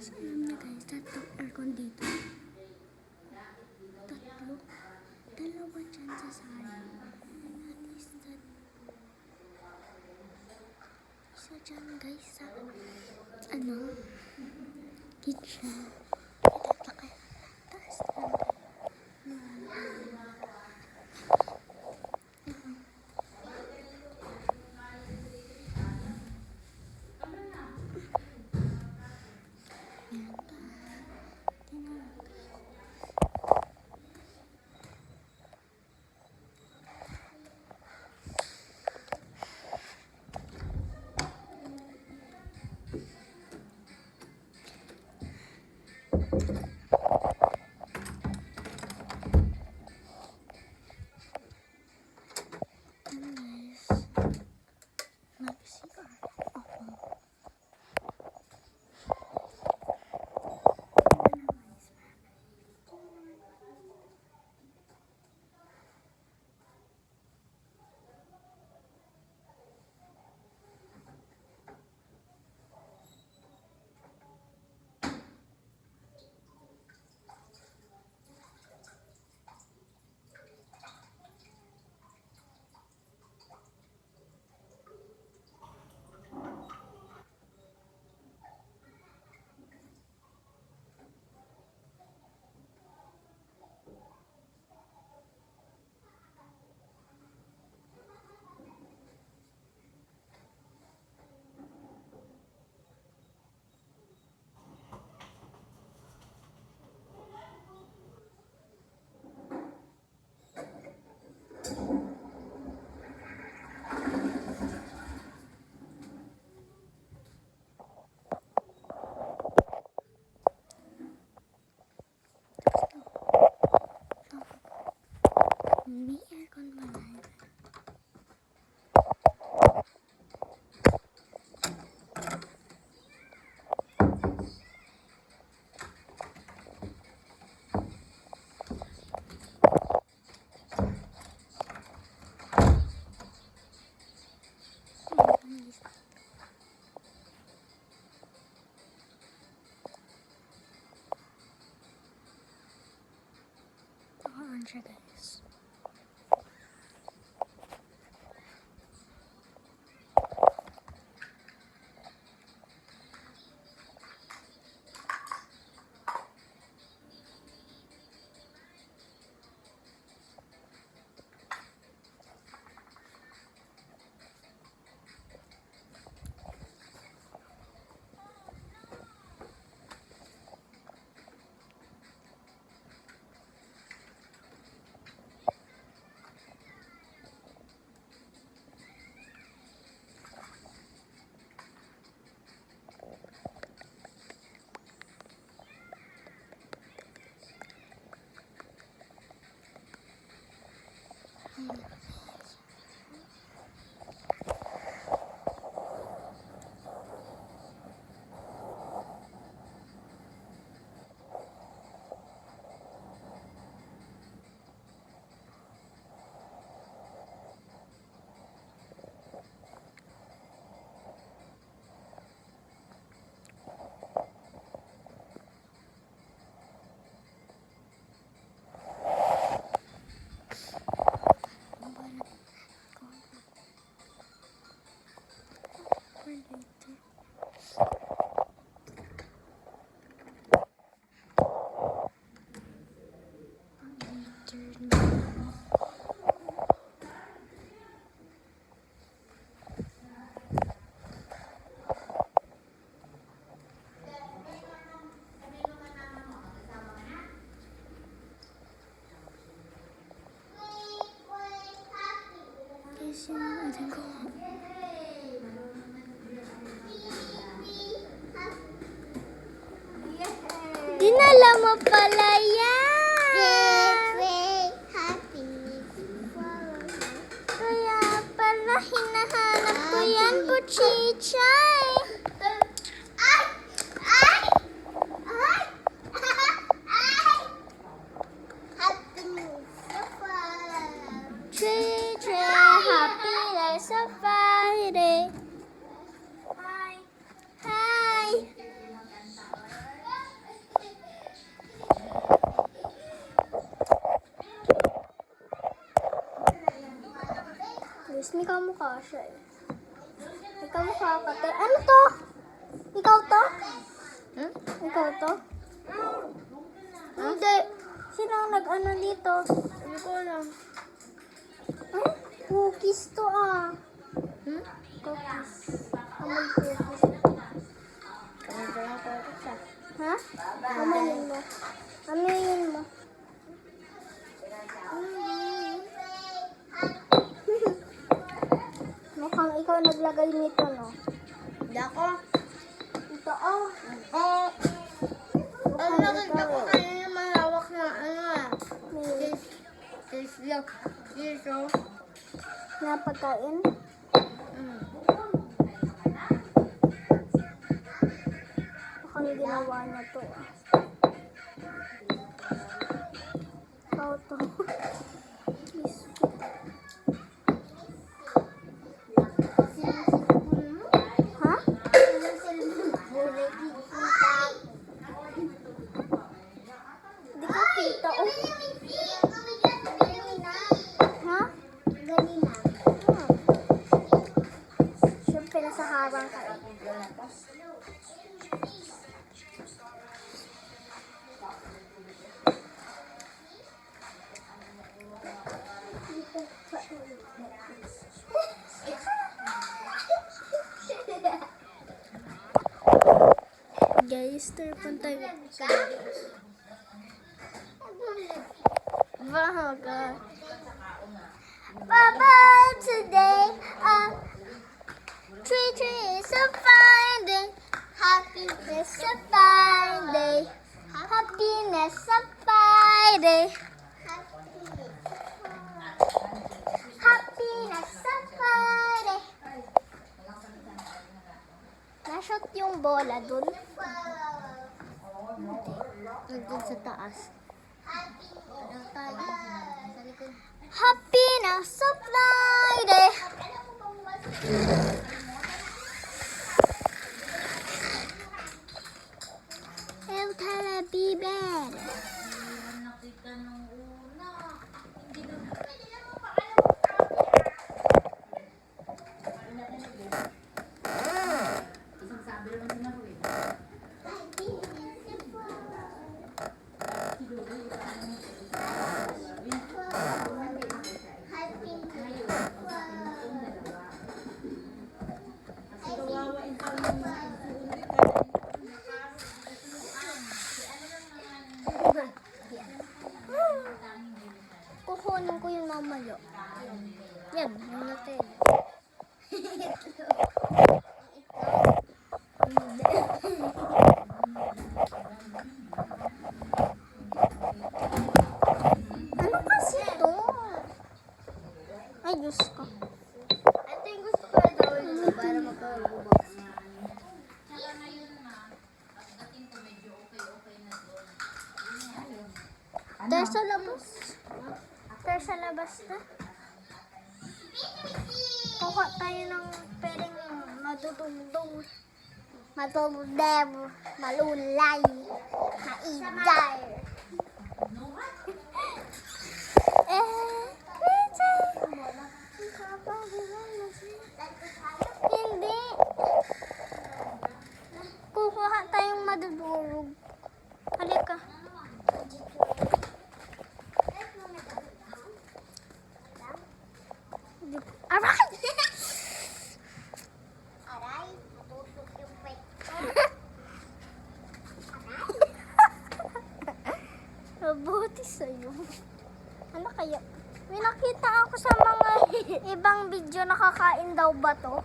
Alam niyo guys, tatlong aircon dito. Tatlo. Dalawa dyan sa sala. At isa dyan guys sa kitchen. Taas lang. May aircon ba na? Orange guys. Dinala mo pala yan! Kaya pala hinahanap ko yan, Puchichay! Safari. Hi. may kamukha siya eh. May kamukha ka. Ano to? Ikaw to? Hmm? Ikaw to? Hindi. Sino ang nag-ano dito? Hindi ko alam. Ay, cookies to ah. Hmm? Cookies. Amoy cookies. Ano ba yung cookies ah? Ha? Amoyin mo. Amoyin mo. Mukhang ikaw naglagay nito, no? Hindi ako. Ito, oh. Ano nakita ko kanina malawak na ano ah. May Cheese oh. na pagkain. Mm. Mukhang ginawa niya to, ah. Ikaw to. Biscuit. Ha? Hindi ko kita, oh. Ha? Siyempre, nasa harang ka. Guys, telepon tayo. Bahaga. Papa, today, tree is a fine day. Happiness a fine day. Happiness a fine day. Happiness a fine day. Nashot yung bola dun. Nandun sa taas. Happiness a fine day. El Talabiber. Kukunin ko yung mamaya. Yan, yung natin. Ano kasi to? Ay, Diyos ko. Ito yung gusto ko na gawin ko para makagubok. Tayo sa labas. Tayo sa labas na. Kuha tayo ng pwedeng madudugdog. Madudem. Malulay. Maidar. Hindi. Kukuha tayong madudurog. Halika. Aray! Aray, matutok yung pet. Mabuti sa'yo. Ano kaya? May nakita ako sa mga ibang video nakakain daw ba to?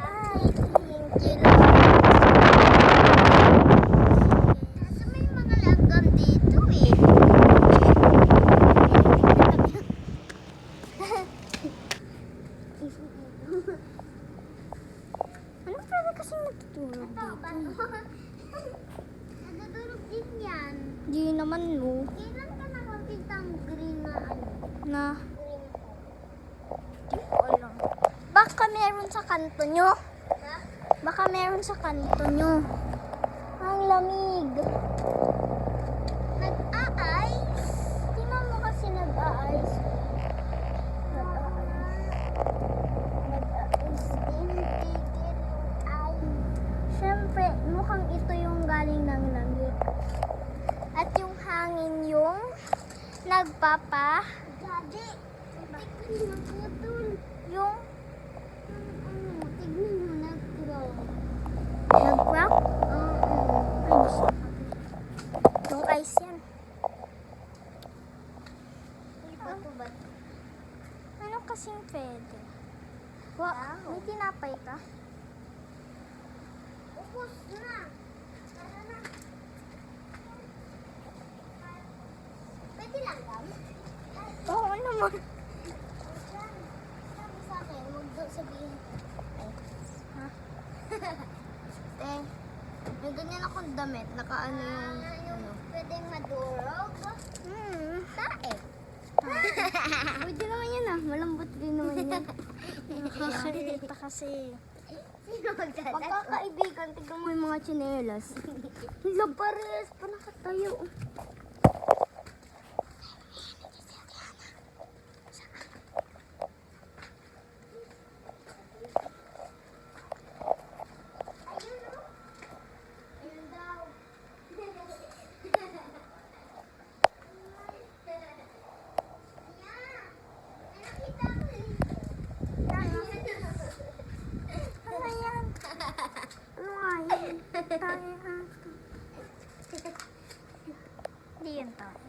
Ay, thank you. Kasi may mga langgam dito eh. Ano pwede kasi matutulog dito? Nadudurog din yan. Di naman no. Kailan ka nakakita ang green na ano? Na. Di ko alam. Baka meron sa kanto nyo. Ha? Baka meron sa kanto nyo. Ang lamig. Nag-a-ice? Tingnan mo kasi nag-a-ice. Nag-a-ice. nagpapa? Daddy, tignan mo putol. Yung Tignan mo nag-grow. nag-crack? Oo. Ay, shit. Yung ice yan. Ito ba? Ano kasing pwede? May tinapay ka? Ubus na. Tara na. Pwede lang gam? Oo naman. Sabi sa akin, huwag daw sabihin. Ha? May ganyan akong damit. Nakaano yung pwedeng madurog. Tae. Pwede naman yan ah. Malambot din naman yan. Nakakirita kasi. Sino magdadad? Magkakaibigan, tignan mo yung mga tsinelas. Hila pares, pa nakatayo. Ayun o. Ayun daw. Nakita ko eh. Ano yan? Ano nga yan? Tayo ha. Hindi yan tayo.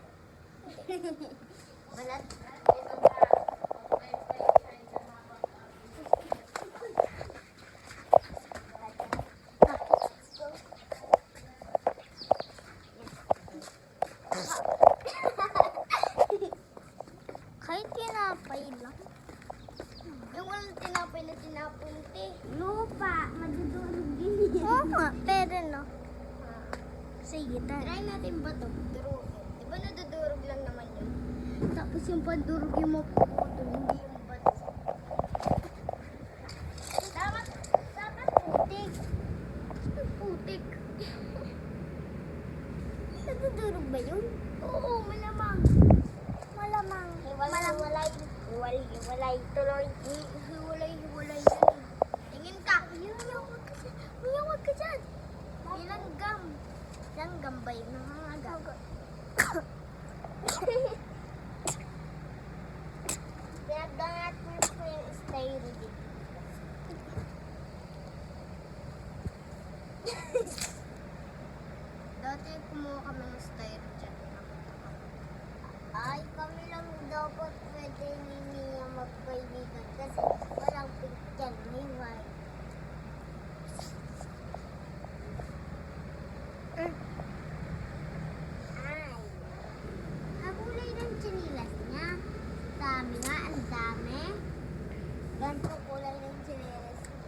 Balat. Kahit tinapay lang. Yung walang tinapay na tinapunti. Lupa, madudurog din yan. Oo nga, pwede no. Sige, Try natin ba ito? Durugin. Di ba nadudurog lang naman yun? Tapos yung pandurog yung mapuputol, hindi yung bato. Dapat putik. Putik. Nadudurog ba yun? Oo, malamang. Malamang. Hiwalay. Hiwalay tuloy. Hiwalay yun eh. Tingin ka. Huwag ka dyan. Ilanggam. Langgam ba yun? Nangangagam. Pinagdangat mo po yung styro din. Dati kumuha kami ng styro dyan. Ay, kami lang dapat pwede ni Mia magkaibigan kasi walang pink dyan, may white. Ay, nakulay ng chinilas niya. Dami nga, ang dami. Ganito kulay ng chinilas niya.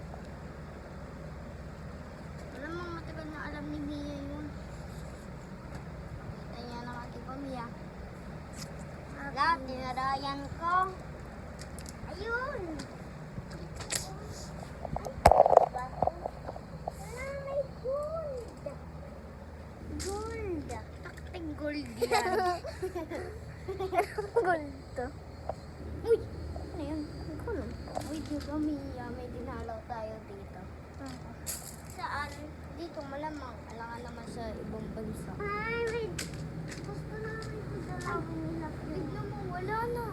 Alam mo, matagal na alam ni Mia yun. Nakita niya ng ating pamilya. Lahat, dinarayan ko. Ayun! Wala, may gold! Gold! Takting gold yan. Gold to. Uy! Ano yun? Gold. Uy, di ba may dinalaw tayo dito? Saan? Dito malamang. Alangan naman sa ibang bansa. Ay, wait! Gusto namin ito dalawin nila. Tignan mo, wala na.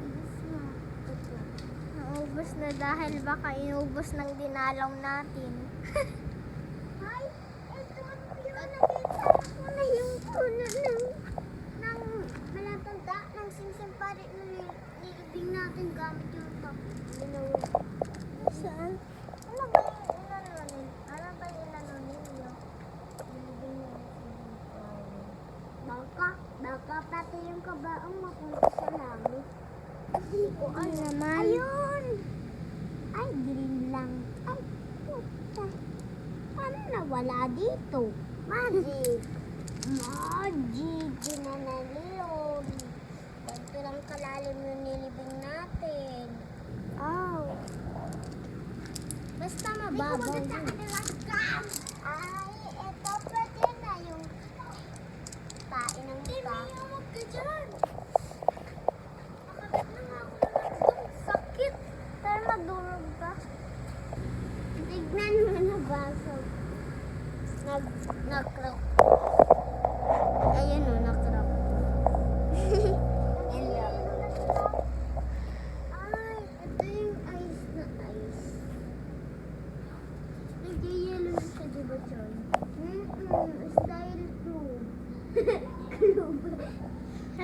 Ubus na. Ito. Naubos na dahil baka inubos ng dinalaw natin. Ay, ito yung nakita ko na yung puno ng malatanda ng simsim pa rin na nilibing natin gamit yung top. Saan? Ano ba yung inano ninyo? Ano ba yung inano ninyo? Nilibing natin baka pati yung kabaong mapunta sa langit. Hindi ko Ano naman? Ayun! Ay, green lang. Ay, puta. Paano nawala dito? Magic! Magic! Ginanalilon. Ganito lang kalalim yung nilibing natin. Oh. Basta mababaw yun. Ay, eto pwede na yung tain ng mukha. Hindi, huwag ka dyan. Nakagat na nga ako ng langgam. Sakit. Tayo magdurog ka. Tignan mo na basag. Nag-crack. Ayan o, na-crack.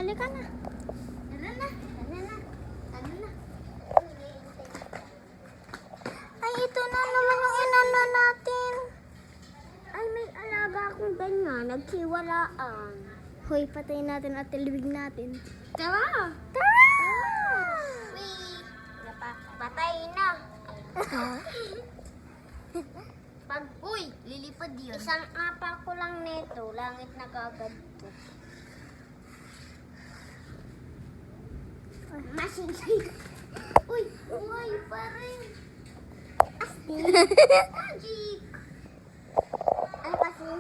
Halika na. Tara na. Ay, ito na naman yung inana natin. Ay, may alaga akong ganyan. Nagkiwalaan. Hoy, patayin natin at tilibig natin. Tara! Tara! Wait! Patay na. Uy, lilipad yun. Isang apa ko lang nito. Langit na kagad to. Masinsay. Uy, buhay pa rin. Magic. Ano kasi?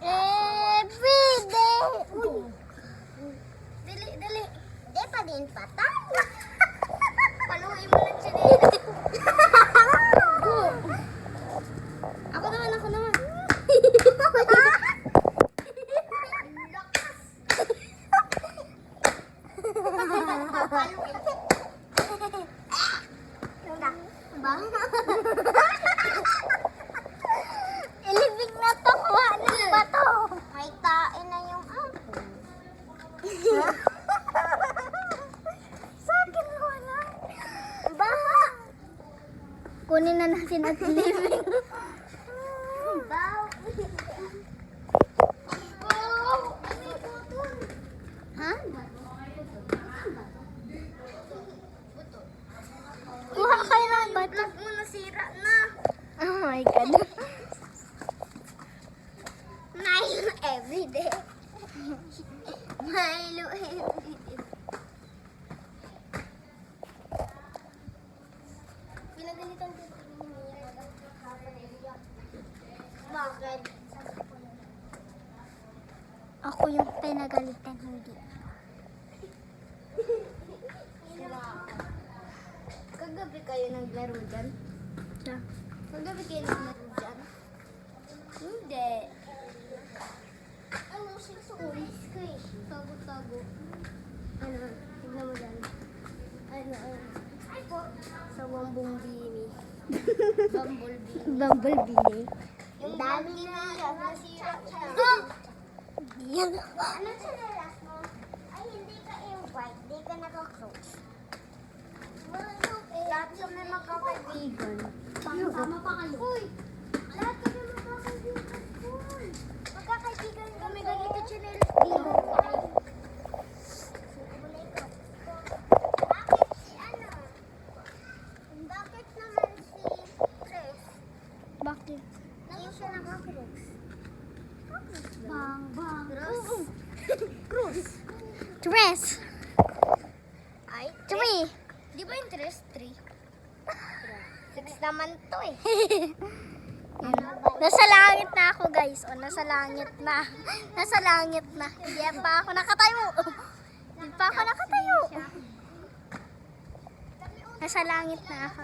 Everyday! Uy. Dali. Di pa din patay. Paluin mo lang siya dito. Ako naman. Lakas. Paluin. Bang. Ilibig na to, kuha ng bato. May tae na yung apo. Sa akin wala. Baha. Kunin na natin at tilibig. Baw. Oh, may putol. Ha? Putol. Kuha kayo ng bato. Vlog mo nasira na. Oh my God. Milo everyday. Milo everyday. Pinagalitan ko bakit? Ako yung pinagalitan, hindi. Kagabi kayo naglaro dyan? Siya. Kagabi kayo naglaro dyan? Hindi. Ano siya sa ulis ko eh? Tago. Ano? Tignan mo dyan. Ano? Ay po. Sa wambong bini. Bumblebee. Bumblebee. Yung dami na nasira siya. Yan. Ano sa lalas mo? Ay, hindi ka white. Hindi ka naka-close. Lahat kami magkakaibigan. Tama pa kayo. Uy! Lahat kami magkakaibigan. Uy! Magkakaibigan kami ganito chinelas dito. Bakit si ano? Bakit naman si Chris? Bakit? Hindi siya naka-close. Bang, bang. Cruz. Dress. Ay, 3. di ba interest 3? 6 naman to eh. Nasa langit na ako, guys. O, nasa langit na. Nasa langit na. Hindi pa ako nakatayo. Hindi pa ako nakatayo. Nasa langit na ako.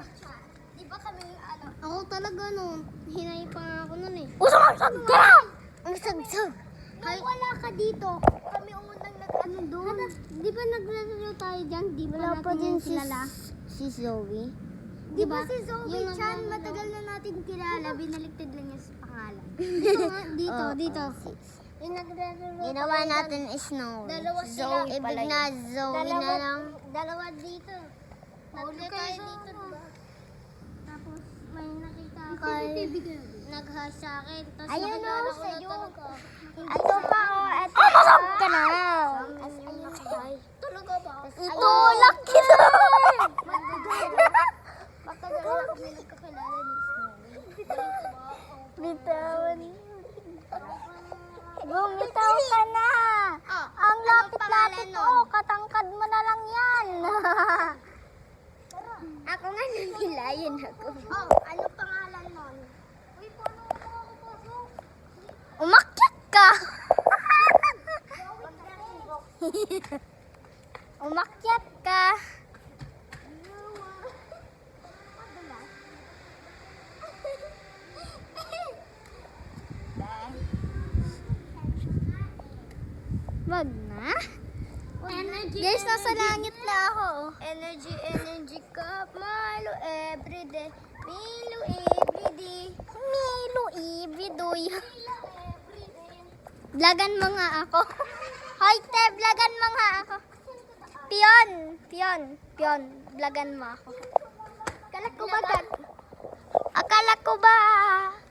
Di ba kami yung ano? Ako talaga nun. Hinay pa nga ako nun eh. Ang sagsag. Hay. Wala ka dito. Kami unang nag-ano doon. Di ba naglaro tayo dyan? Di ba Wala pa natin din yung kilala? si Zoe. Di Di ba ba? si Zoe Yung Chan, nag- matagal na natin kilala. Binaligtad lang niya sa pangalan. Dito nga, dito, Oo, dito. Yung naglaro Ginawa natin Snow. Dalawa Si sila. Zoe pala Ibig na na Zoe na lang. Dalawa dito. Huli tayo dito, diba? Tapos may nakita ako. Nag-hash sa akin. Tapos Ayun, nakilala oh, ko na sa'yo. talaga. Ito pa oh, ito. Masarap ka na! Talaga ba? Itulak kita! Matagal na kami nagkakilala ni Snowy. Bitawan. Bumitaw ka na! Ah, Ang anong lapit-lapit pangalan mo, nun? katangkad mo na lang yan. Ako nga nanilayan ako. Oh, ano pangalan nun? Uy, paano ako makakapasok? Umakyat ka! Umakyat ka! Wag na. Energy, Guys, nasa langit na ako. energy cup, Milo everyday. Milo everyday. Milo, ibidoy. Milo everyday. Vlogan mo nga ako. Hoy, te, vlogan mo nga ako. Pion. Vlogan mo ako. Akala ko ba,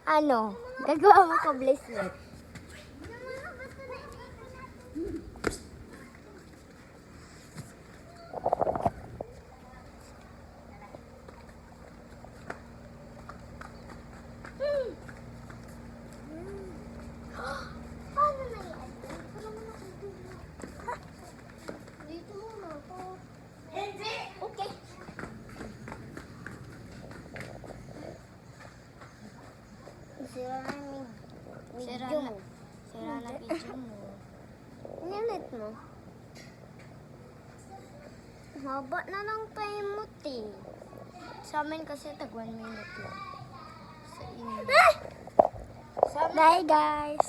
ano, gagawa mo ko bracelet? Paano na yan? Dito muna ako. Okay. Sira na yung Sira video na. mo. Sira na video mo. Nilit mo. Haba na ng time mo, te. Sa amin kasi tag 1 minute lang. Sa inyo. Bye, guys.